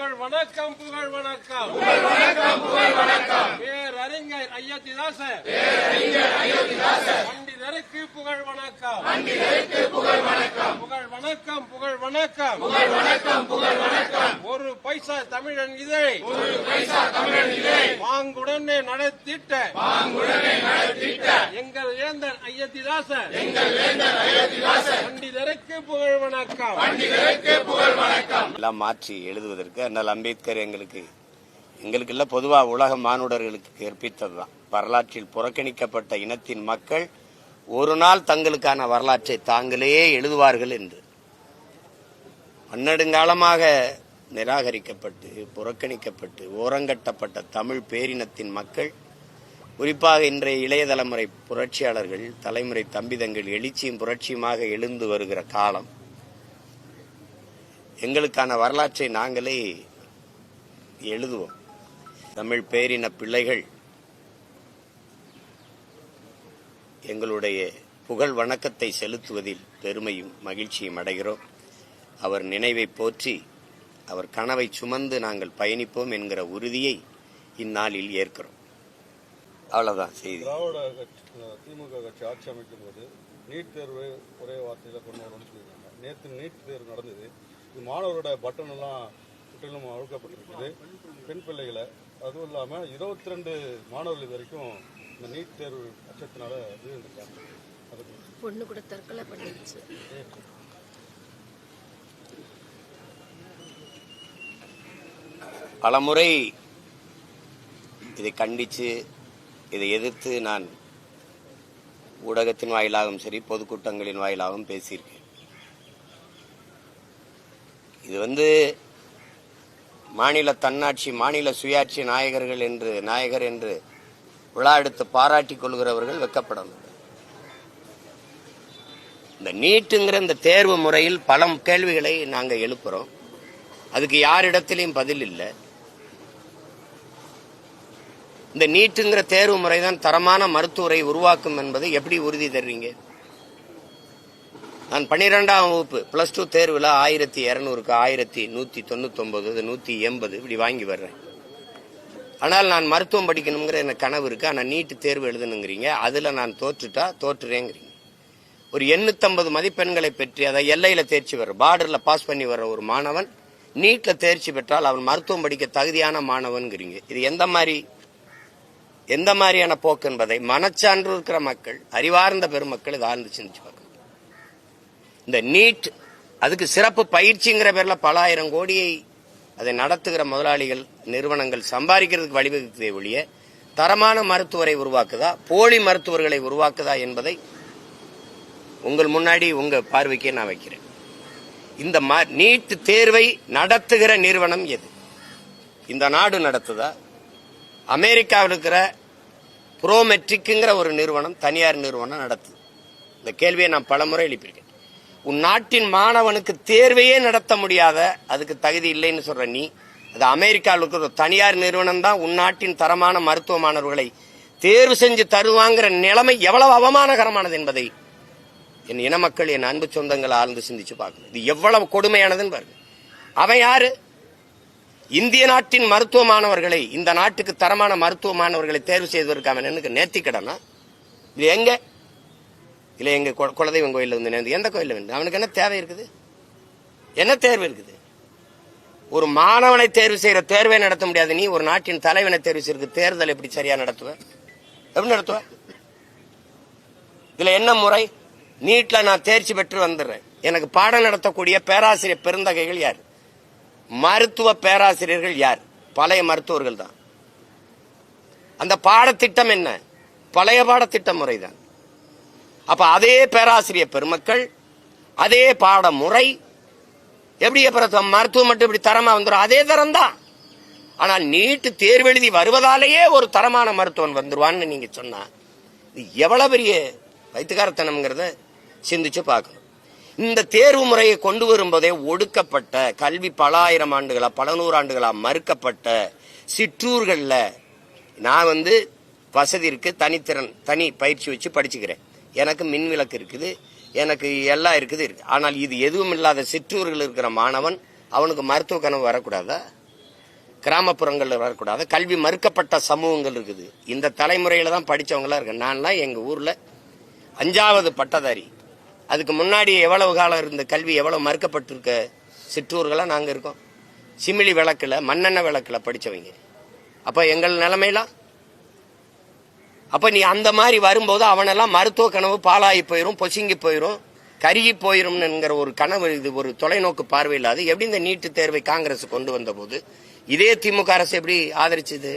புகழ் வணக்கம் பேரறிஞர் அயோத்திதாசர் பண்டிதருக்கு புகழ் வணக்கம் ஒரு பைசா தமிழன் இதை பாங்குடனே நடத்திட்ட எங்கள் வேந்தன் அயோத்திதாசர் பண்டிதருக்கு புகழ் வணக்கம் எல்லாம் மாற்றி எழுதுவதற்கு அண்ணல் அம்பேத்கர் எங்களுக்கு இல்ல பொதுவா உலக மானுடர்களுக்கு கற்பித்ததுதான். வரலாற்றில் புறக்கணிக்கப்பட்ட இனத்தின் மக்கள் ஒரு நாள் தங்களுக்கான வரலாற்றை தாங்களே எழுதுவார்கள் என்று. பன்னெடுங்காலமாக நிராகரிக்கப்பட்டு புறக்கணிக்கப்பட்டு ஓரங்கட்டப்பட்ட தமிழ் பேரினத்தின் மக்கள், குறிப்பாக இன்றைய இளைய தலைமுறை புரட்சியாளர்கள், தலைமுறை தம்பிதங்கள் எழுச்சியும் புரட்சியுமாக எழுந்து வருகிற காலம். எங்களுக்கான வரலாற்றை நாங்களே எழுதுவோம். தமிழ் பேரின பிள்ளைகள் எங்களுடைய புகழ் வணக்கத்தை செலுத்துவதில் பெருமையும் மகிழ்ச்சியும் அடைகிறோம். அவர் நினைவை போற்றி அவர் கனவை சுமந்து நாங்கள் பயணிப்போம் என்கிற உறுதியை இந்நாளில் ஏற்கிறோம். அவ்வளவுதான் செய்தி. திமுக கட்சி ஆட்சி அமைக்கும் போது நீட் தேர்வு ஒரே வார்த்தையில கொண்டு வரணும்னு சொல்லியிருக்காங்க. நேற்று நீட் தேர்வு நடந்தது. இது மாணவரோட பட்டன் எல்லாம் முற்றிலும் அழுக்கப்பட்டிருக்குது. பெண் பிள்ளைகளை, அதுவும் இல்லாமல் 22 மாணவர்கள் இது வரைக்கும் இந்த நீட் தேர்வு அச்சத்தினால விழுந்திருக்காங்க. பொண்ணு கூட தற்கொலை பண்ணிடுச்சு. பலமுறை இதை கண்டித்து இதை எதிர்த்து நான் ஊடகத்தின் வாயிலாகவும் சரி பொதுக்கூட்டங்களின் வாயிலாகவும் பேசியிருக்கேன். இது மாநில தன்னாட்சி, மாநில சுயாட்சி நாயகர் என்று விழா எடுத்து பாராட்டிக் கொள்கிறவர்கள் வெட்கப்படணும். இந்த நீட்டுங்கிற இந்த தேர்வு முறையில் பல கேள்விகளை நாங்கள் எழுப்புறோம். அதுக்கு யாரிடத்திலையும் பதில் இல்லை. இந்த நீட்டுங்கிற தேர்வு முறைதான் தரமான மருத்துவரை உருவாக்கும் என்பதை எப்படி உறுதி தர்றீங்க? நான் 12ஆம் வகுப்பு +2 தேர்வில் 1200க்கு 1199, 180 இப்படி வாங்கி வர்றேன். ஆனால் நான் மருத்துவம் படிக்கணுங்கிற எனக்கு கனவு இருக்கு. ஆனால் நீட்டு தேர்வு எழுதணுங்கிறீங்க. அதில் நான் தோற்றுறேங்கிறீங்க. ஒரு 850 மதிப்பெண்களை பெற்று அதை எல்லையில தேர்ச்சி வர்ற, பார்டர்ல பாஸ் பண்ணி வர்ற ஒரு மாணவன் நீட்ல தேர்ச்சி பெற்றால் அவன் மருத்துவம் படிக்க தகுதியான மாணவன்கிறீங்க. இது எந்த மாதிரியான போக்கு என்பதை மனச்சான்று இருக்கிற மக்கள், அறிவார்ந்த பெருமக்கள் இதை ஆழ்ந்து சிந்திச்சு பார்க்கணும். இந்த நீட் அதுக்கு சிறப்பு பயிற்சிங்கிற பேர்ல பல ஆயிரம் கோடியை அதை நடத்துகிற முதலாளிகள், நிறுவனங்கள் சம்பாதிக்கிறதுக்கு வழிவகுத்ததை ஒழிய தரமான மருத்துவரை உருவாக்குதா, போலி மருத்துவர்களை உருவாக்குதா என்பதை உங்கள் முன்னாடி உங்க பார்வைக்கே நான் வைக்கிறேன். இந்த நீட் தேர்வை நடத்துகிற நிறுவனம் எது? இந்த நாடு நடத்துதா? அமெரிக்காவில் இருக்கிற புரோமெட்ரிக்ங்கிற ஒரு நிறுவனம், தனியார் நிறுவனம் நடத்துது. இந்த கேள்வியை நான் பலமுறை எழுப்பியிருக்கேன். உன் நாட்டின் மாணவனுக்கு தேர்வையே நடத்த முடியாத, அதுக்கு தகுதி இல்லைன்னு சொல்ற நீ, அது அமெரிக்காவில் இருக்கிற ஒரு தனியார் நிறுவனம் தான் உன் நாட்டின் தரமான மருத்துவ மாணவர்களை தேர்வு செஞ்சு தருவாங்கிற நிலைமை எவ்வளவு அவமானகரமானது என்பதை என் இன மக்கள், என் அன்பு சொந்தங்களை ஆழ்ந்து சிந்திச்சு பார்க்கணும். இது எவ்வளவு கொடுமையானதுன்னு பாருங்க. அவன் யாரு? இந்திய நாட்டின் மருத்துவ மாணவர்களை, இந்த நாட்டுக்கு தரமான மருத்துவ மாணவர்களை தேர்வு செய்வதற்கு அவன் எனக்கு நேர்த்திக்கடனா? இது எங்க இல்ல எங்க குலதெய்வம் கோயில்ல வந்து எந்த கோயில்ல வந்து அவனுக்கு என்ன தேவை இருக்குது? என்ன தேர்வு இருக்குது? ஒரு மாணவனை தேர்வு செய்யற தேர்வை நடத்த முடியாது. நீ ஒரு நாட்டின் தலைவனை தேர்வு செய்யறதுக்கு தேர்தல் எப்படி சரியா நடத்துவ? எப்படி நடத்துவ? இதுல என்ன முறை? நீட்ல நான் தேர்ச்சி பெற்று வந்துடுறேன். எனக்கு பாடம் நடத்தக்கூடிய பேராசிரியர் பெருந்தகைகள் யார்? மருத்துவ பேராசிரியர்கள் யார்? பழைய மருத்துவர்கள் தான். அந்த பாடத்திட்டம் என்ன? பழைய பாடத்திட்ட முறைதான். அப்ப அதே பேராசிரியர் பெருமக்கள், அதே பாட முறை, எப்படி மருத்துவம் மட்டும் இப்படி தரமா வந்துடும்? அதே தரம் தான். ஆனால் நீட்டு தேர்வு எழுதி வருவதாலேயே ஒரு தரமான மருத்துவன் வந்துருவான்னு நீங்க சொன்னா இது எவ்வளவு பெரிய வைத்துக்காரத்தனம்ங்கிறத சிந்திச்சு பார்க்கணும். இந்த தேர்வு முறையை கொண்டு வரும்போதே ஒடுக்கப்பட்ட, கல்வி பல ஆயிரம் ஆண்டுகளா, பல நூறாண்டுகளா மறுக்கப்பட்ட சிற்றூர்கள்ல நான் வசதி இருக்கு, தனி பயிற்சி வச்சு படிச்சுக்கிறேன். எனக்கு மின் விளக்கு இருக்குது, எனக்கு எல்லாம் இருக்குது. ஆனால் இது எதுவும் இல்லாத சிற்றூர்கள் இருக்கிற மாணவன், அவனுக்கு மருத்துவ கனவு வரக்கூடாதா? கிராமப்புறங்களில் வரக்கூடாது, கல்வி மறுக்கப்பட்ட சமூகங்கள் இருக்குது. இந்த தலைமுறையில தான் படிச்சவங்களா இருக்கு. நான்லாம் எங்க ஊர்ல 5வது பட்டதாரி. அதுக்கு முன்னாடி எவ்வளவு காலம் இருந்த கல்வி எவ்வளவு மறுக்கப்பட்டிருக்க சிற்றூர்களா நாங்க இருக்கோம். சிமிலி விளக்குல மண்ணெண்ணெய் விளக்குல படிச்சவங்க. அப்ப எங்கள் நிலைமையெல்லாம் அப்ப நீ அந்த மாதிரி வரும்போது அவனெல்லாம் மருத்துவ கனவு பாலாகி போயிரும், பொசுங்கி போயிரும், கருகி போயிரும்ங்கிற ஒரு கனவு, இது ஒரு தொலைநோக்கு பார்வை இல்லாது. எப்படி இந்த நீட்டு தேர்வை காங்கிரஸ் கொண்டு வந்த போது இதே திமுக அரசு எப்படி ஆதரிச்சது?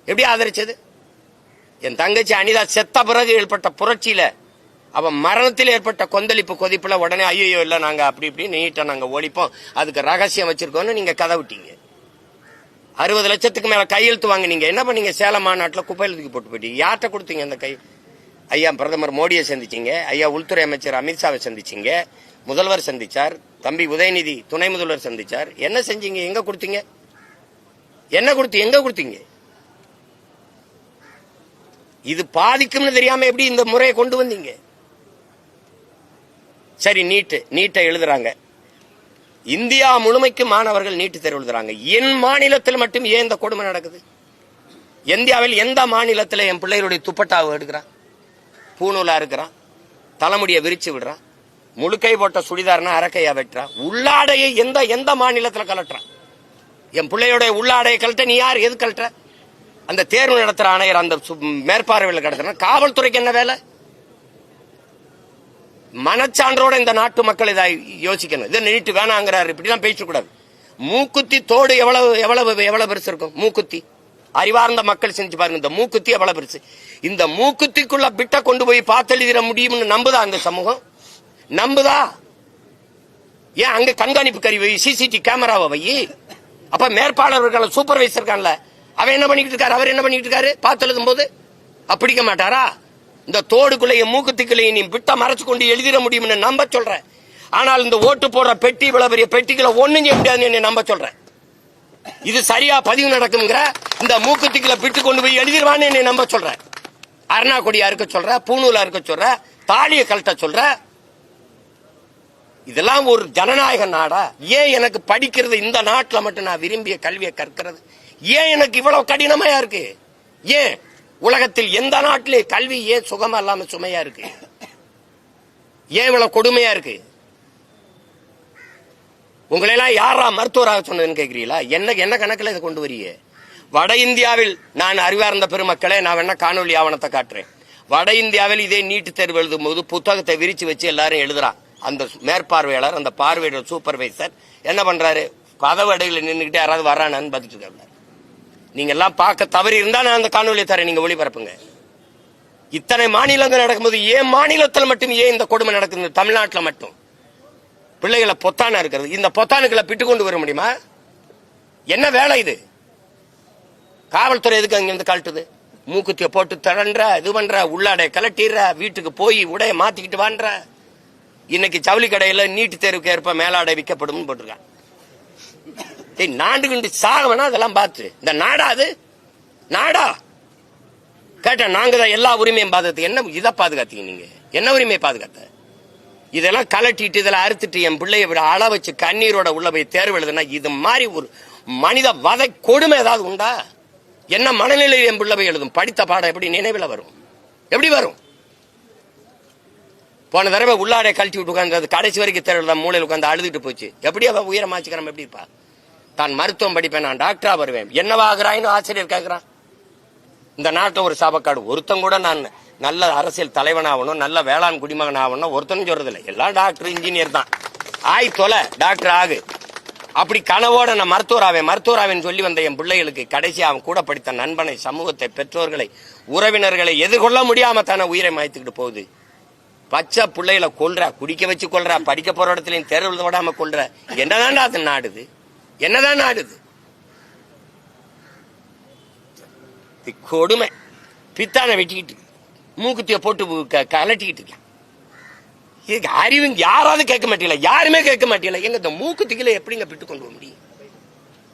எப்படி ஆதரிச்சது? என் தங்கச்சி அனிதா செத்த பிறகு ஏற்பட்ட புரட்சியில, அவன் மரணத்தில் ஏற்பட்ட கொந்தளிப்பு கொதிப்புல உடனே ஐயோ இல்ல நாங்க அப்படி இப்படி நீட்டை நாங்க ஒழிப்போம், அதுக்கு ரகசியம் வச்சிருக்கோம்னு நீங்க கதை விட்டீங்க. 60 லட்சத்துக்கு மேல கையெழுத்து வாங்கினீங்க. என்ன பண்ணீங்க? சேலம் மாநாட்டில் குப்பையில் தூக்கி போட்டு போயிட்டீங்க. யார்கிட்ட கொடுத்தீங்க அந்த கை? ஐயா பிரதமர் மோடியை சந்திச்சீங்க, ஐயா உள்துறை அமைச்சர் அமித்ஷாவை சந்திச்சீங்க, முதல்வர் சந்திச்சார், தம்பி உதயநிதி துணை முதல்வர் சந்திச்சார். என்ன செஞ்சீங்க? எங்க கொடுத்தீங்க? என்ன எங்க கொடுத்தீங்க? இது பாதிக்கும்னு தெரியாம எப்படி இந்த முறையை கொண்டு வந்தீங்க? சரி, நீட்டை எழுதுறாங்க. இந்தியா முழுமைக்கு மாணவர்கள் நீட்டு தேர்வு எழுதுறாங்க. என் மாநிலத்தில் மட்டும் ஏன் இந்த கொடுமை நடக்குது? இந்தியாவில் எந்த மாநிலத்தில் என் பிள்ளைகளுடைய துப்பட்டாவை எடுக்கிறான், பூணூலா இருக்கிறான், தலைமுடியை விரிச்சு விடுறான், முழுக்கை போட்ட சுடிதார்னா அரக்கையா வெட்டுறான், உள்ளாடையை எந்த மாநிலத்தில் கலட்டுறான்? என் பிள்ளையோட உள்ளாடையை கலட்ட நீ யார்? எது கலட்ட? அந்த தேர்வு நடத்துற ஆணையர் அந்த மேற்பார்வையில் கடத்துறான். காவல்துறைக்கு என்ன வேலை? மனச்சான்றோட இந்த நாட்டு மக்கள் இதை யோசிக்கணும். இதை நீட்டு வேணாங்கிறாரு, இப்படிலாம் பேசக்கூடாது. மூக்குத்தி தோடு எவ்வளவு பெருசு இருக்கும்? மூக்குத்தி அறிவார்ந்த மக்கள் செஞ்சு பாருங்க. இந்த மூக்குத்தி எவ்வளவு பெருசு? இந்த மூக்குத்திக்குள்ள பிட்ட கொண்டு போய் பார்த்தெழுதிட முடியும்னு நம்புதா அந்த சமூகம்? நம்புதா? ஏன் அங்க கண்காணிப்பு கருவி வை, சிசிடிவி கேமராவை வை. அப்ப மேற்பாளர்கள் சூப்பர்வைசர் இருக்கான்ல, அவன் என்ன பண்ணிட்டு இருக்காரு? அவர் என்ன பண்ணிட்டு இருக்காரு? பார்த்து எழுதும் போது அப்படிக்க மாட்டாரா? இந்த தோடுக்குள்ளைய மூக்குத்திக்குள்ளைய நீ பிட்ட மறைச்சு கொண்டு எழுதிட முடியும்னு நம்ப சொல்றேன். ஆனால் இந்த ஓட்டு போடுற பெட்டி, இவ்வளவு பெரிய பெட்டிக்குள்ள ஒண்ணும் செய்ய முடியாதுன்னு நம்ப சொல்றேன். இது சரியா பதிவு நடக்குங்கிற இந்த மூக்குத்திக்குள்ள பிட்டு கொண்டு போய் எழுதிடுவான்னு என்னை நம்ப சொல்றேன். அருணா கொடியா இருக்க சொல்ற, பூணூலா இருக்க சொல்ற, தாலியை கழட்ட சொல்ற. இதெல்லாம் ஒரு ஜனநாயக நாடா? ஏன் எனக்கு படிக்கிறது இந்த நாட்டுல மட்டும் நான் விரும்பிய கல்வியை கற்கிறது ஏன் எனக்கு இவ்வளவு கடினமா இருக்கு? ஏன் உலகத்தில் எந்த நாட்டிலே கல்வி ஏன் சுகமா இல்லாம சுமையா இருக்கு? ஏன் இவ்வளவு கொடுமையா இருக்கு? உங்களெல்லாம் யாரா மருத்துவராக சொன்னதுன்னு கேட்கிறீங்களா? என்ன கணக்குல இதை கொண்டு வரீங்க? வட இந்தியாவில் நான் அறிவார்ந்த பெருமக்களே, நான் வேணா காணொலி ஆவணத்தை காட்டுறேன். வட இந்தியாவில் இதே நீட்டு தேர்வு எழுதும் போது புத்தகத்தை விரிச்சு வச்சு எல்லாரும் எழுதுறான். அந்த மேற்பார்வையாளர், அந்த பார்வையாளர் சூப்பர்வைசர் என்ன பண்றாரு? கதவு அடையில் நின்றுகிட்டு யாராவது வர்றானு பார்த்துட்டு இருக்காங்க. நீங்க எல்லாம் பார்க்க தவறி இருந்தா நான் அந்த காணொலியை தரேன், நீங்க ஒளிபரப்புங்க. இத்தனை மாநிலங்கள் நடக்கும்போது ஏன் மாநிலத்தில் மட்டும் ஏன் இந்த கொடுமை நடக்குது? தமிழ்நாட்டில் மட்டும் பிள்ளைகளை பொத்தானா இருக்கிறது. இந்த பொத்தானுக்களை பிட்டு கொண்டு வர முடியுமா? என்ன வேலை இது? காவல்துறை எதுக்கு அங்கிருந்து கழட்டுது? மூக்குத்திய போட்டு தரன்ற, இது பண்ற, உள்ளாடைய கலட்டிடுற, வீட்டுக்கு போய் உடைய மாத்திக்கிட்டு வான்ற. இன்னைக்கு ஜவுளி கடையில நீட்டு தேர்வுக்கு ஏற்ப மேலாடை விற்கப்படும் போட்டிருக்கான். நாண்டு கண்டு சாகவனா அதெல்லாம் பார்த்து இந்த நாடா? அது நாடா? கேட்ட நாங்க தான் எல்லா உரிமையும் பாதுகாத்து. என்ன இதை பாதுகாத்தீங்க? நீங்க என்ன உரிமையை பாதுகாத்த? இதெல்லாம் கலட்டிட்டு இதெல்லாம் அறுத்துட்டு என் பிள்ளைய விட அள வச்சு கண்ணீரோட உள்ள போய் தேர்வு எழுதுனா இது மாதிரி ஒரு மனித வதை கொடுமை ஏதாவது உண்டா? என்ன மனநிலையில் என் பிள்ளை போய் எழுதும்? படித்த பாடம் எப்படி நினைவில் வரும்? எப்படி வரும்? போன தடவை உள்ளாடைய கழட்டி விட்டு உட்காந்து கடைசி வரைக்கும் தேர்வு எழுத மூலையில் உட்காந்து அழுதுட்டு போச்சு. எப்படி அவ உயரமாச்சுக்கிறோம்? எப்படி இருப்பா? தான் மருத்துவம் படிப்பேன், நான் டாக்டரா வருவேன், என்னவாகிறாயின்னு ஆசிரியர் கேட்கிறான். இந்த நாட்டில் ஒரு சாபக்காடு. ஒருத்தன் கூட நான் நல்ல அரசியல் தலைவனாகணும், நல்ல வேளாண் குடிமகன் ஆகணும் ஒருத்தனும் சொல்றது இல்லை. எல்லாம் டாக்டர் இன்ஜினியர் தான். ஆய் தொலை, டாக்டர் ஆகு. அப்படி கனவோட நான் மருத்துவராவேன் சொல்லி வந்த என் பிள்ளைகளுக்கு கடைசி அவன் கூட படித்த நண்பனை, சமூகத்தை, பெற்றோர்களை, உறவினர்களை எதிர்கொள்ள முடியாம தானே உயிரை மாய்த்துக்கிட்டு போகுது. பச்சை பிள்ளைகளை கொல்ற, குடிக்க வச்சு கொல்ற, படிக்க போற இடத்துலயும் தேர்வு விடாம கொல்ற. என்னதான் அது நாடுது? என்னதான் நாடுது? கொடுமை. பித்தான வெட்டிக்கிட்டு மூக்குத்திய போட்டு கலட்டிக்கிட்டு இருக்க. இதுக்கு அறிவு யாராவது கேட்க மாட்டீங்களா? யாருமே கேட்க மாட்டீங்களா? எங்க இந்த மூக்குத்திகளை எப்படிங்க பிட்டு கொண்டு போக முடியும்?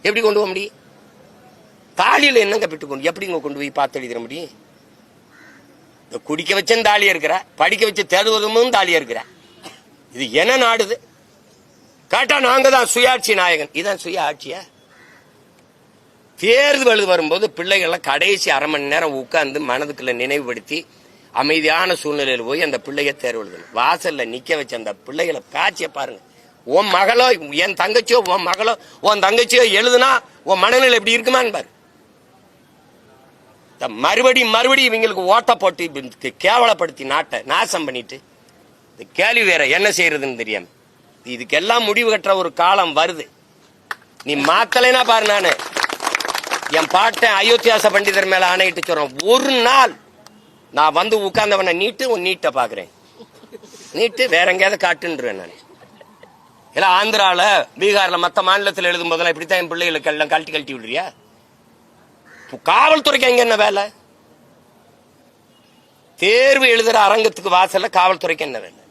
எப்படி கொண்டு போக முடியும்? தாலியில என்னங்க பிட்டு கொண்டு எப்படிங்க கொண்டு போய் பார்த்து எழுதிட முடியும்? குடிக்க வச்சும் தாலியா இருக்கிற, படிக்க வச்சு தேடுவதும் தாலியா இருக்கிற. இது என்ன நாடுது? கேட்டா நாங்க தான் சுயாட்சி நாயகன். இதான் சுய ஆட்சியா? தேர்தல் வரும்போது பிள்ளைகளை கடைசி அரை மணி நேரம் உட்கார்ந்து மனதுக்குள்ள நினைவுபடுத்தி அமைதியான சூழ்நிலையில் போய் அந்த பிள்ளைய தேர்வு எழுதணும். வாசல்ல நிக்க வச்ச அந்த பிள்ளைகளை பேச்சிய பாருங்க. உன் மகளோ என் தங்கச்சியோ உன் மகளோ உன் தங்கச்சியோ எழுதுனா உன் மனநிலை எப்படி இருக்குமான்னு பாரு. மறுபடியும் இவங்களுக்கு ஓட்ட போட்டு கேவலப்படுத்தி நாட்டை நாசம் பண்ணிட்டு இந்த கேள்வி வேற என்ன செய்யறதுன்னு தெரியாம இதுக்கெல்லாம் முடிவு கட்டுற ஒரு காலம் வருது. நீ மாத்தலைனா பாரு. நானு என் பாட்டன் அயோத்தியாச பண்டிதர் மேல ஆணையிட்டு சொல்றேன், ஒரு நாள் நான் வந்து உட்கார்ந்தவன நீட்டு உன் நீட்டை பாக்குறேன், நீட்டு வேற எங்கேயாவது காட்டுன்றேன். நான் எல்லாம் ஆந்திரால பீகார்ல மத்த மாநிலத்தில் எழுதும் போதெல்லாம் இப்படித்தான் என் பிள்ளைகளுக்கு எல்லாம் கழட்டி விடுறியா? காவல்துறைக்கு அங்க என்ன வேலை? தேர்வு எழுதுற அரங்கத்துக்கு வாசல்ல காவல்துறைக்கு என்ன வேலை?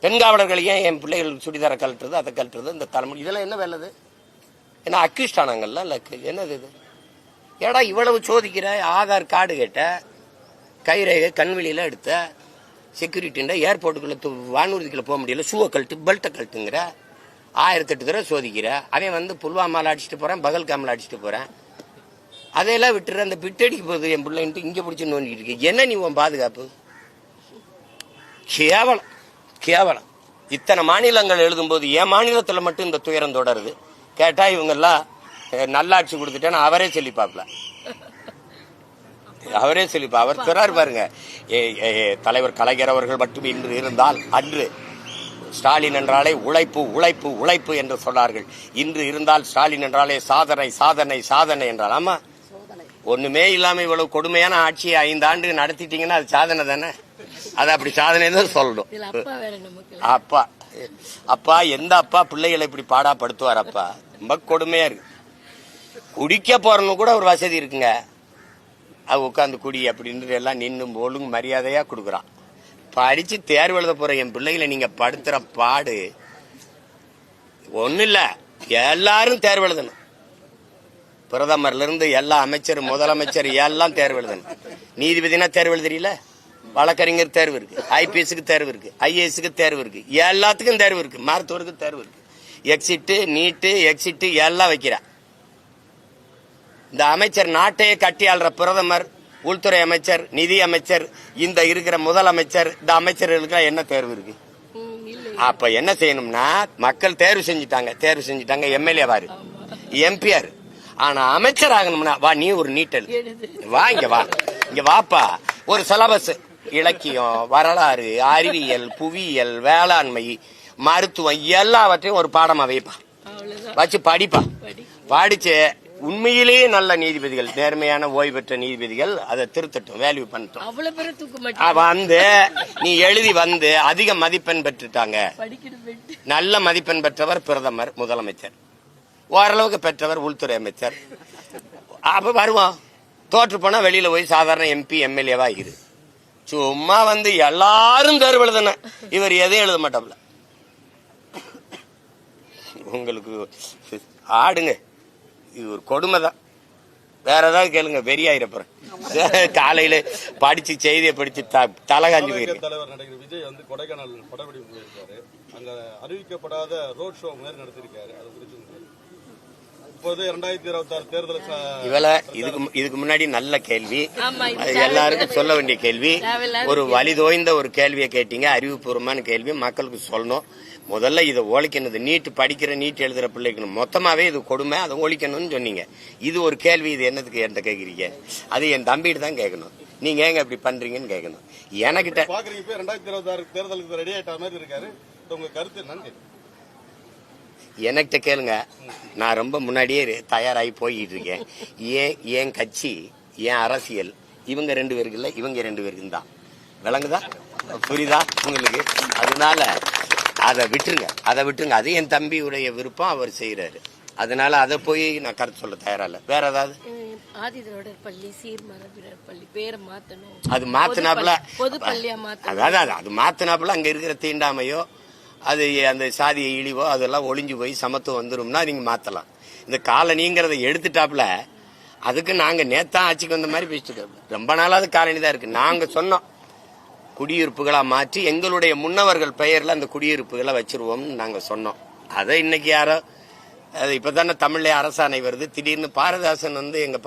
பெண் காவலர்கள் ஏன் என் பிள்ளைகள் சுடிதார கழட்டுறது, அதை கழட்டுறது, இந்த தலைமுறை இதெல்லாம் என்ன வேலை? ஏன்னா அக்யூஸ்ட் ஆனாங்கல்ல. என்னது இது? ஏடா இவ்வளவு சோதிக்கிற? ஆதார் கார்டு கேட்ட, கைரேகை கண்வெளியில எடுத்த, செக்யூரிட்டின்ற ஏர்போர்ட்டுக்குள்ள வானூர்திக்குள்ள போக முடியல, ஷூவை கழட்டு பெல்ட்டை கழட்டுங்கிற, 1008 தடவை சோதிக்கிற. அவன் வந்து புல்வாமால அடிச்சுட்டு போறான், பகல்காமில் அடிச்சுட்டு போறான். அதையெல்லாம் விட்டுற அந்த பிட்டடிக்கு போகுது என் பிள்ளைன்ட்டு இங்க பிடிச்சி நோண்டிட்டு இருக்கு. என்ன நீ உன் பாதுகாப்பு? கேவலம் கேவலம். இத்தனை மாநிலங்கள் எழுதும் போது என் மாநிலத்தில் மட்டும் இந்த துயரம் தொடருது. கேட்டா இவங்க எல்லாம் நல்லாட்சி கொடுத்துட்டேன்னு அவரே சொல்லிப்பாப்ல. அவரே சொல்லிப்பா. அவர் சொல்றாரு பாருங்க, தலைவர் கலைஞர் அவர்கள் மட்டும் இன்று இருந்தால் அன்று ஸ்டாலின் என்றாலே உழைப்பு உழைப்பு உழைப்பு என்று சொன்னார்கள். இன்று இருந்தால் ஸ்டாலின் என்றாலே சாதனை சாதனை சாதனை என்றால். ஆமா, ஒண்ணுமே இல்லாம இவ்வளவு கொடுமையான ஆட்சியை 5 ஆண்டு நடத்திட்டீங்கன்னா அது சாதனை தானே. அது அப்படி சாதனை தான் சொல்லணும். அப்பா அப்பா எந்த அப்பா பிள்ளைகளை இப்படி பாடாப்படுத்துவார்? அப்பா ரொம்ப கொடுமையா இருக்கு. குடிக்க போறன்னு கூட ஒரு வசதி இருக்குங்க. அது உட்காந்து குடி அப்படின்னு எல்லாம் நின்று ஒழுங்கு மரியாதையா கொடுக்குறான். படிச்சு தேர்வு எழுத போற என் பிள்ளைகளை நீங்க படுத்துற பாடு ஒண்ணு இல்ல. எல்லாரும் தேர்வு எழுதணும். பிரதமர்ல இருந்து எல்லா அமைச்சர், முதலமைச்சர் எல்லாம் தேர்வு எழுதணும். நீதிபதினா தேர்வு எழுதுறீல, வழக்கறிஞர் தேர்வு இருக்கு, ஐபிஎஸ்க்கு தேர்வு இருக்கு, ஐஏஎஸ்க்கு தேர்வு இருக்கு, எல்லாத்துக்கும் தேர்வு இருக்கு, மருத்துவருக்கு தேர்வு இருக்கு, எக்ஸிட்டு நீட்டு எக்ஸிட்டு எல்லாம் வைக்கிறா. இந்த அமைச்சர் நாட்டையே கட்டி ஆள்ற பிரதமர், உள்துறை அமைச்சர், நிதி அமைச்சர், இந்த இருக்கிற முதலமைச்சர், இந்த அமைச்சர்களுக்கு என்ன தேர்வு இருக்கு? அப்ப என்ன செய்யணும்னா, மக்கள் தேர்வு செஞ்சுட்டாங்க எம்எல்ஏ வாரு, எம்பிஆர். ஆனா அமைச்சர் ஆகணும்னா வா, நீ ஒரு நீட்டல் வா, இங்க வாப்பா. ஒரு சிலபஸ், இலக்கியம், வரலாறு, அறிவியல், புவியியல், வேளாண்மை, மருத்துவம் எல்லாவற்றையும் ஒரு பாடமா வைப்பா, வச்சு படிப்பா. படிச்சு உண்மையிலேயே நல்ல நீதிபதிகள், நேர்மையான ஓய்வு பெற்ற நீதிபதிகள் அதை திருத்தட்டும், வேல்யூ பண்ணட்டும். வந்து நீ எழுதி வந்து அதிக மதிப்பெண் பெற்றுட்டாங்க. நல்ல மதிப்பெண் பெற்றவர் பிரதமர், முதலமைச்சர், ஓரளவுக்கு பெற்றவர் உள்துறை அமைச்சர். அப்ப வருவோம். தோற்று போனா வெளியில போய் சாதாரண எம்பி எம்எல்ஏவா இரு. சும்மா வந்து எல்லாரும் தேர்வு எழுதுன, இவர் எதையும் எழுத மாட்டாப்ல. உங்களுக்கு ஆடுங்க, இது ஒரு கொடுமை தான். வேற ஏதாவது கேளுங்க, வெறியாயிரப்புறம். காலையில படிச்சு செய்தியை படிச்சு தலகாஞ்சி போயிருக்கு. தலைவர் நடிகர் விஜய் வந்து கொடைக்கானல் படப்பிடிப்பு போயிருக்காரு. அங்க அறிவிக்கப்படாத ரோட் ஷோ மாதிரி நடத்திருக்காரு. அது குறித்து இப்போது 2026 தேர்தல் இவள இதுக்கு முன்னாடி நல்ல கேள்வி, எல்லாருக்கும் சொல்ல வேண்டிய கேள்வி. ஒரு வலி தோய்ந்த ஒரு கேள்வியை கேட்டீங்க, அறிவுபூர்வமான கேள்வி, மக்களுக்கு சொல்லணும். முதல்ல இதை ஒழிக்கணும். நீட் படிக்கிற, நீட் எழுதுற பிள்ளைக்கு மொத்தமாவே இது கொடுமை, அதை ஒழிக்கணும்னு சொன்னீங்க. இது ஒரு கேள்வி. இது என்னதுக்கு என்கிட்ட கேட்கறீங்க? அது என் தம்பிட்டு தான் கேட்கணும். நீங்க ஏங்க இப்படி பண்றீங்கன்னு கேட்கணும். எனக்கிட்ட 2026 தேர்தலுக்கு ரெடி ஆயிட்ட மாதிரி இருக்காரு. உங்க கருத்து என்னன்னு எனக்கிட்ட கேளுங்க. நான் ரொம்ப முன்னாடியே தயாராகி போயிட்டு இருக்கேன். ஏன் கட்சி, ஏன் அரசியல், இவங்க 2 பேருக்கு இல்ல, இவங்க 2 பேருக்கு தான். விளங்குதா? புரியுதா உங்களுக்கு? அதனால அதை விட்டுருங்க. அது என் தம்பியுடைய விருப்பம், அவர் செய்யறாரு. அதனால அதை போய் நான் கருத்து சொல்ல தயாரா இல்ல. வேற ஏதாவது அது மாத்தினாப்புல, அதாவது அது மாத்தினாப்புல அங்க இருக்கிற தீண்டாமையோ, அது அந்த சாதிய இழிவோ அதெல்லாம் ஒளிஞ்சு போய் சமத்துவம் வந்துரும்னா நீங்க மாத்தலாம். இந்த காலனிங்கிறத எடுத்துட்டாப்புல, அதுக்கு நாங்க நேத்தா ஆட்சிக்கு வந்த மாதிரி பேசிட்டு ரொம்ப நாளாவது காலனி தான் இருக்கு. நாங்க சொன்னோம் குடியிருப்புகளா மாற்றி எங்களுடைய முன்னவர்கள் பெயர்ல அந்த குடியிருப்புகளை வச்சிருவோம்னு நாங்க சொன்னோம். அதை இன்னைக்கு யாரோ அது இப்பதானே தமிழ்ல அரசாணை வருது. திடீர்னு பாரதிதாசன் வந்து எங்க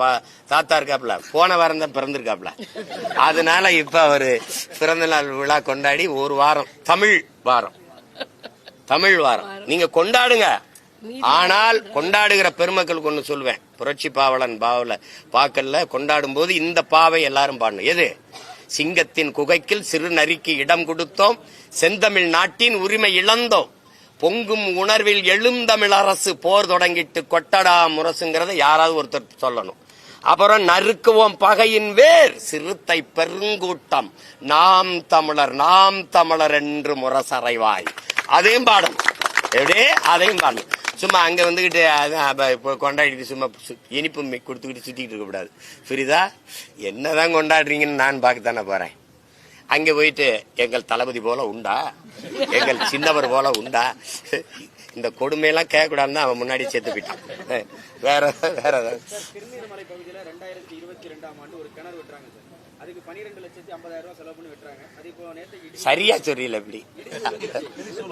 தாத்தா இருக்காப்ல, போன வாரம் தான் பிறந்திருக்காப்ல. அதனால இப்ப அவரு பிறந்த நாள் விழா கொண்டாடி ஒரு வாரம் தமிழ் வாரம் நீங்க கொண்டாடுங்க. ஆனால் கொண்டாடுகிற பெருமக்களுக்கு ஒண்ணு சொல்லுவேன், புரட்சி பாவலன் பாக்கல்ல கொண்டாடும் போது இந்த பாவை எல்லாரும் பாடணும். எது? சிங்கத்தின் குகைக்கில் சிறு நரிக்கு இடம் கொடுத்தோம், செந்தமிழ் நாட்டின் உரிமை இழந்தோம், பொங்கும் உணர்வில் எழுந்தமிழ் அரசு போர் தொடங்கிட்டு கொட்டடா முரசுங்கிறத யாராவது ஒருத்தர் சொல்லணும். அப்புறம் நறுக்குவோம் பகையின் வேர் சிறுத்தை பெருங்கூட்டம், நாம் தமிழர் என்று முரசறைவாய். அதையும் பாடணும். எப்படியே அதையும் பாடணும். சும்மா அங்க வந்துகிட்டு கொண்டாடிட்டு சும்மா இனிப்பு கொடுத்துக்கிட்டு சுத்திக்கிட்டு இருக்க கூடாது. புரியுதா? என்னதான் கொண்டாடுறீங்கன்னு நான் பார்க்கத்தானே போறேன். அங்க போயிட்டு எங்கள் தளபதி போல உண்டா, எங்கள் சின்னவர் போல உண்டா, இந்த கொடுமையெல்லாம் கேட்கக்கூடாதுன்னு அவன் முன்னாடி சேர்த்து போயிட்டான். வேற திருநீர்மலை பகுதியில் 2022ஆம் ஆண்டு ஒரு கிணறு வெட்டுறாங்க சார். அதுக்கு 12,50,000 ரூபாய் செலவு பண்ணி வெட்டுறாங்க. அது இப்போ நேற்று சரியா சொல்றீல இப்படி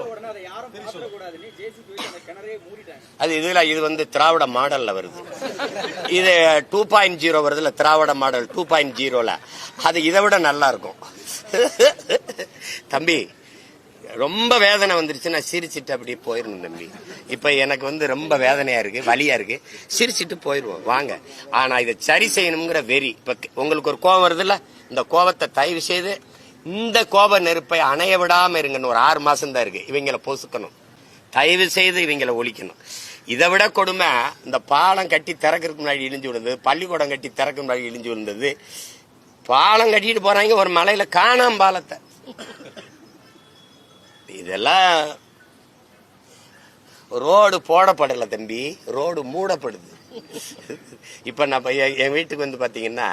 உடனே அதை யாரும் பாத்திரக்கூடாதுன்னு ஜேசிபி அந்த கிணறையே மூடிட்டாங்க. அது இது வந்து திராவிட மாடல்ல வருது. இது 2.0 வருதுல, திராவிட மாடல் 2.0ல. அது இதை விட நல்லா இருக்கும். தம்பி ரொம்ப வேதனை வந்துருச்சு, நான் சிரிச்சிட்டு அப்படியே போயிடணும் தம்பி. இப்ப எனக்கு வந்து ரொம்ப வேதனையா இருக்கு, வலியா இருக்கு, சிரிச்சிட்டு போயிருவோம் வாங்க. ஆனா இதை சரி செய்யணுங்கிற வெறி. இப்ப உங்களுக்கு ஒரு கோபம் வருதுல்ல, இந்த கோபத்தை தயவு செய்து இந்த கோப நெருப்பை அணைய விடாம இருங்கன்னு ஒரு 6 மாசம் தான் இருக்கு. இவங்களை பொசுக்கணும், தயவு செய்து இவங்களை ஒழிக்கணும். இதை விட கொடுமை, இந்த பாலம் கட்டி திறக்கிறதுக்கு முன்னாடி இழிஞ்சு விழுந்தது, பள்ளிக்கூடம் கட்டி திறக்க முன்னாடி இழிஞ்சு விழுந்தது. பாலம் கட்டிட்டு போறாங்க, ஒரு மலையில காணாம பாலத்தை. இதெல்லாம் ரோடு போடப்படல தம்பி, ரோடு மூடப்படுது. இப்ப நான் என் வீட்டுக்கு வந்து பாத்தீங்கன்னா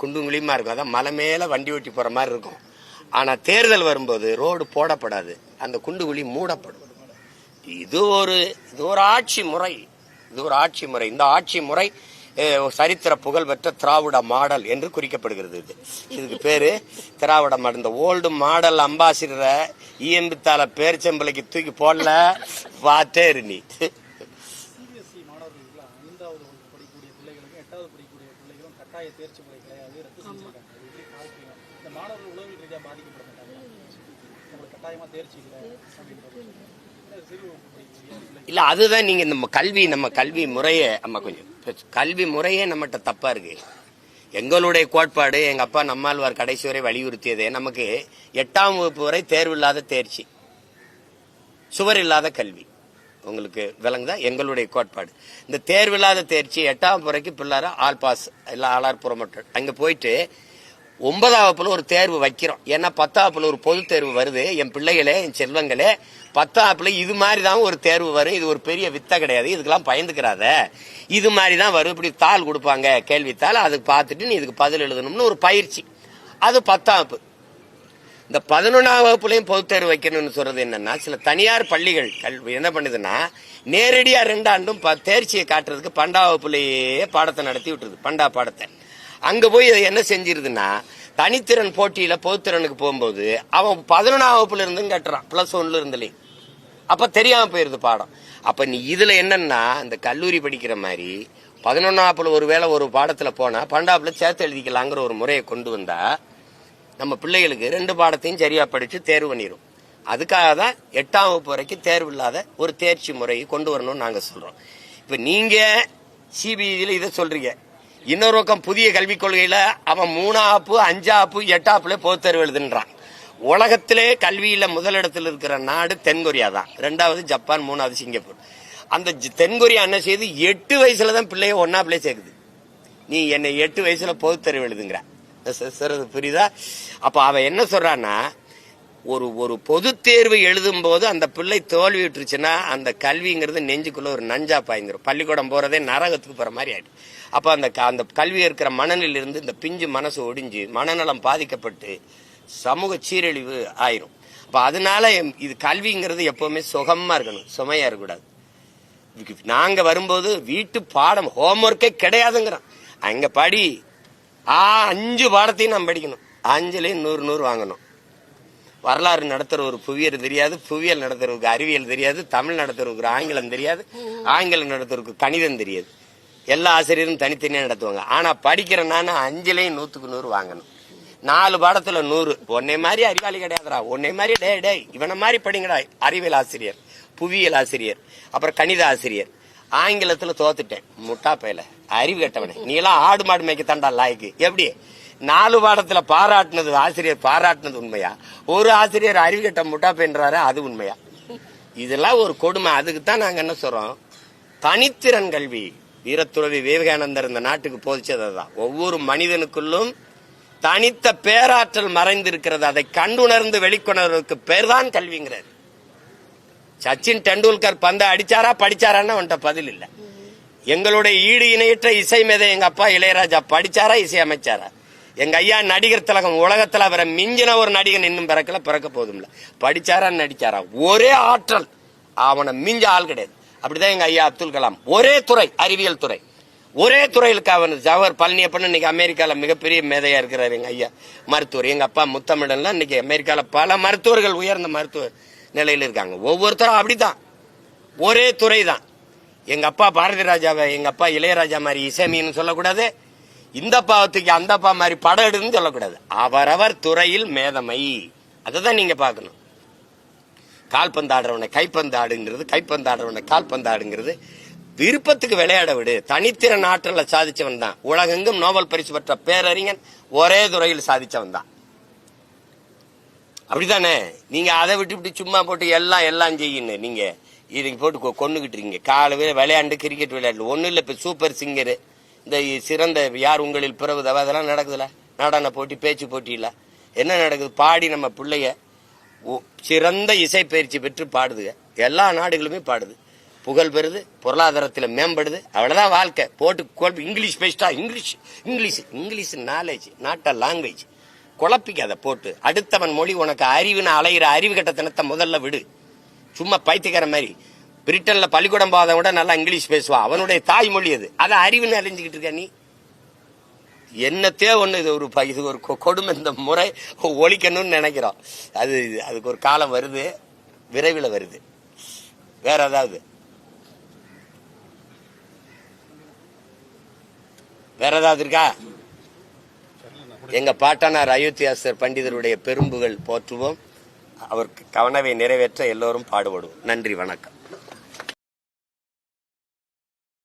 குண்டுங்குழியுமா இருக்கும், அதான் மலை மேல வண்டி ஓட்டி போற மாதிரி இருக்கும். ஆனா தேர்தல் வரும்போது ரோடு போடப்படாது, அந்த குண்டுகுழி மூடப்படும். இது ஒரு ஆட்சி முறை. இந்த ஆட்சி முறை சரித்திர புகழ் பெற்ற திராவிட மாடல் என்று குறிக்கப்படுகிறது. இதுக்கு பேரு திராவிட மாடல். இந்த ஓல்டு மாடல் அம்பாசிடரை ஈயம்பித்தால பேர்ச்சம்பளைக்கு தூக்கி போடல, பார்த்தே நீ. சிபிஎஸ்இ மாணவர்களுக்கு 5வது வகுப்பு படிக்கக்கூடிய பிள்ளைகளுக்கும் 8வது படிக்கக்கூடிய பிள்ளைகளும் கட்டாய தேர்ச்சி முறை கிடையாது, ரத்து செஞ்சிருக்காங்க. இந்த மாணவர்கள் உளவியல் ரீதியாக பாதிக்கப்பட மாட்டாங்க, உங்களுக்கு கட்டாயமா தேர்ச்சி இல்லை அப்படின்றது. இல்ல அதுதான் நீங்க நம்ம கல்வி முறையே கொஞ்சம் கல்வி முறையே நம்மகிட்ட தப்பா இருக்கு. எங்களுடைய கோட்பாடு, எங்க அப்பா நம்மாழ்வார் கடைசி வரை வலியுறுத்தியதே நமக்கு 8ஆம் வகுப்பு வரை தேர்வு இல்லாத தேர்ச்சி, சுவர் இல்லாத கல்வி. உங்களுக்கு விளங்குதா? எங்களுடைய கோட்பாடு இந்த தேர்வில்லாத தேர்ச்சி. 8ஆம் வகுப்பு வரைக்கும் பிள்ளார ஆல் பாஸ் இல்ல ஆளார் புறமட்டல். அங்க போயிட்டு 9ஆம் வகுப்புல ஒரு தேர்வு வைக்கிறோம். ஏன்னா 10ஆம் வகுப்புல ஒரு பொது தேர்வு வருது. என் பிள்ளைகளே, என் செல்வங்களே, 10ஆம் வகுப்புல இது மாதிரிதான் ஒரு தேர்வு வரும். இது ஒரு பெரிய வித்தை கிடையாது, இதுக்கெல்லாம் பயந்துக்கிறாத. இது மாதிரிதான் வரும். இப்படி தாள் கொடுப்பாங்க, கேள்வித்தாள், அதுக்கு பார்த்துட்டு நீ இதுக்கு பதில் எழுதணும்னு ஒரு பயிற்சி. அது 10ஆம் வகுப்பு. இந்த 11ஆம் வகுப்புலையும் பொது தேர்வு வைக்கணும்னு சொல்றது என்னன்னா, சில தனியார் பள்ளிகள் என்ன பண்ணுதுன்னா, நேரடியா 2 ஆண்டும் தேர்ச்சியை காட்டுறதுக்கு 12ஆம் வகுப்புலயே பாடத்தை நடத்தி விட்டுருது. பண்டா பாடத்தை அங்க போய் என்ன செஞ்சிருதுன்னா, தனித்திறன் போட்டியில பொதுத்திறனுக்கு போகும்போது அவன் 11ஆம் வகுப்புல இருந்து கட்டுறான், +1 இருந்துலே. அப்ப தெரியாம போயிருது பாடம். அப்ப நீ இதுல என்னன்னா, இந்த கல்லூரி படிக்கிற மாதிரி 11ஆம் வகுப்புல ஒருவேளை ஒரு பாடத்துல போனா 12ஆம் வகுப்புல சேர்த்து எழுதிக்கலாங்கிற ஒரு முறையை கொண்டு வந்தா நம்ம பிள்ளைகளுக்கு 2 பாடத்தையும் சரியா படிச்சு தேர்வு பண்ணிடும். அதுக்காக தான் 8ஆம் வகுப்பு வரைக்கும் தேர்வு இல்லாத ஒரு தேர்ச்சி முறையை கொண்டு வரணும்னு நாங்க சொல்றோம். இப்ப நீங்க சிபிஎஸ்இல இதை சொல்றீங்க, இன்னொரு பக்கம் புதிய கல்விக் கொள்கையில அவன் 3ஆம் வகுப்பு 5ஆம் வகுப்பு 8ஆம் வகுப்புல பொது தேர்வு எழுதுன்றான். உலகத்திலே கல்வியில முதலிடத்தில் இருக்கிற நாடு தென்கொரியா தான், 2வது ஜப்பான், 3வது சிங்கப்பூர். அந்த தென்கொரியா என்ன செய்யுது, 8 வயசுலதான் பிள்ளைய 1ஆம் பிள்ளை சேர்க்குது. நீ என்னை 8 வயசுல பொது தேர்வு எழுதுங்கிற, புரியுதா? அப்ப அவன் என்ன சொல்றான்னா, ஒரு பொது தேர்வு எழுதும் போது அந்த பிள்ளை தோல்வி விட்டுருச்சுன்னா அந்த கல்விங்கிறது நெஞ்சுக்குள்ள ஒரு நஞ்சா பாய்ந்துரும். பள்ளிக்கூடம் போறதே நரகத்துக்கு போற மாதிரி ஆயிடும். அப்ப அந்த கல்வி இருக்கிற மனநில இருந்து இந்த பிஞ்சு மனசு ஒடிஞ்சு மனநலம் பாதிக்கப்பட்டு சமூக சீரழிவு ஆயிரும். அப்ப அதனால இது கல்விங்கிறது எப்பவுமே சுகமா இருக்கணும், சுமையா இருக்கக்கூடாது. நாங்க வரும்போது வீட்டு பாடம் ஹோம்ஒர்க்கே கிடையாதுங்கிறோம். அங்க படி 5 பாடத்தையும் நம்ம படிக்கணும், 5லயும் 100 வாங்கணும். வரலாறு நடத்துற ஒரு புவியர் தெரியாது, புவியியல் நடத்துறவருக்கு அறிவியல் தெரியாது, தமிழ் நடத்துறவருக்கு ஆங்கிலம் தெரியாது, ஆங்கிலம் நடத்துறவருக்கு கணிதம் தெரியாது. எல்லா ஆசிரியரும் தனித்தனியா நடத்துவாங்க. ஆனா படிக்கிற நான் 5லயும் 100க்கு 100 வாங்கணும். 4 பாடத்துல 100. உன்னை மாதிரி அறிவாளி கிடையாதுடா, உன்னை மாதிரி டே இவனை மாதிரி படிங்கடா. அறிவியல் ஆசிரியர், புவியியல் ஆசிரியர், அப்புறம் கணித ஆசிரியர். ஆங்கிலத்துல தோத்துட்டேன். முட்டா பையல, அறிவு கட்டவனே, நீ எல்லாம் ஆடு மாடு மேய்க்க தாண்டா லாய்க்கு. எப்படி 4 பாடத்துல பாராட்டினது ஆசிரியர் பாராட்டினது உண்மையா? ஒரு ஆசிரியர் அறிவு கட்ட முட்டா பையன்றாரு, அது உண்மையா? இதெல்லாம் ஒரு கொடுமை. அதுக்குத்தான் நாங்க என்ன சொல்றோம், தனித்திறன் கல்வி. வீரத்துறவி விவேகானந்தர் இந்த நாட்டுக்கு போதிச்சதுதான். ஒவ்வொரு மனிதனுக்குள்ளும் தனித்த பேராற்றல் மறைந்திருக்கிறது, அதை கண்டுணர்ந்து வெளிக்கொணர்வதற்கு பேர் தான் கல்விங்கிறார். சச்சின் டெண்டுல்கர் பந்த அடிச்சாரா படிச்சாரான்னு அவன்கிட்ட பதில் இல்ல. எங்களுடைய ஈடு இணையற்ற இசை மேதை எங்க அப்பா இளையராஜா படிச்சாரா, இசை அமைச்சாரா? எங்க ஐயா நடிகர் திலகம், உலகத்துல அவரை மிஞ்சின ஒரு நடிகன் இன்னும் பிறக்கல, பிறக்க போதும் இல்ல. படிச்சாரா நடிச்சாரா? ஒரே ஆற்றல், அவனை மிஞ்ச ஆள் கிடையாது. அப்படிதான் எங்க ஐயா அப்துல் கலாம். ஒரே துறை, அறிவியல் துறை, ஒரே துறையிலுக்கு அவர் ஜவஹர் பழனியப்பன் இன்னைக்கு அமெரிக்கால மிகப்பெரிய மேதையா இருக்கிறார். எங்க ஐயா மருத்துவர். எங்க அப்பா முத்தமிழன்லாம் இன்னைக்கு அமெரிக்கால பல மருத்துவர்கள் உயர்ந்த மருத்துவ நிலையில் இருக்காங்க. ஒவ்வொருத்தரும் அப்படிதான், ஒரே துறை தான். எங்க அப்பா பாரதி ராஜாவை எங்க அப்பா இளையராஜா மாதிரி இசைமின்னு சொல்லக்கூடாது, இந்த பாவத்துக்கு அந்த அப்பா மாதிரி படம் எடுன்னு சொல்லக்கூடாது. அவரவர் துறையில் மேதமை, அதைதான் நீங்க பாக்கணும். கால்பந்து ஆடுறவனை கைப்பந்து ஆடுங்கிறது, கைப்பந்து ஆடுறவனை கால்பந்து ஆடுங்கிறது. விருப்பத்துக்கு விளையாட விடு. தனித்திறன் ஆற்றல சாதிச்சவன் தான். உலகெங்கும் நோபல் பரிசு பெற்ற பேரறிஞன் ஒரே துறையில் சாதிச்சவன் தான். அப்படித்தானே? நீங்க அதை விட்டு சும்மா போட்டு எல்லாம் செய்யணும். நீங்க இதுக்கு போட்டு கொண்டுகிட்டு இருக்கீங்க. காலையில விளையாண்டு கிரிக்கெட் விளையாடு ஒன்னும் இல்ல. இப்ப சூப்பர் சிங்கரு, இந்த சிறந்த யார் உங்களில் பிறகுதவ, அதெல்லாம் நடக்குதுல. நடன போட்டி, பேச்சு போட்டி இல்ல, என்ன நடக்குது? பாடி நம்ம பிள்ளைய சிறந்த இசை பயிற்சி பெற்று பாடுதுங்க. எல்லா நாடுகளுமே பாடுது, புகழ் பெறுது, பொருளாதாரத்தில் மேம்படுது. அவ்வளவுதான் வாழ்க்கை. போட்டு இங்கிலீஷ் பேசிட்டா English knowledge, not a language. குழப்பிக்காத போட்டு. அடுத்தவன் மொழி உனக்கு அறிவுன்னு அலையிற அறிவு கட்டத்தனத்தை முதல்ல விடு. சும்மா பைத்தியக்கார மாதிரி. பிரிட்டன்ல பள்ளிக்கூடம் போத விட நல்லா இங்கிலீஷ் பேசுவா, அவனுடைய தாய்மொழி அது. அதை அறிவுன்னு அறிஞ்சுக்கிட்டு இருக்க நீ. என்னத்தே ஒண்ணு. இது ஒரு கொடுமை. இந்த முறை ஒழிக்கணும்னு நினைக்கிறோம். அதுக்கு ஒரு காலம் வருது, விரைவில் வருது. வேற ஏதாவது இருக்கா? எங்க பாட்டனார் அயோத்தியாசர் பண்டிதருடைய பெரும்புகள் போற்றுவோம். அவருக்கு கவனவை நிறைவேற்ற எல்லோரும் பாடுபடுவோம். நன்றி, வணக்கம்.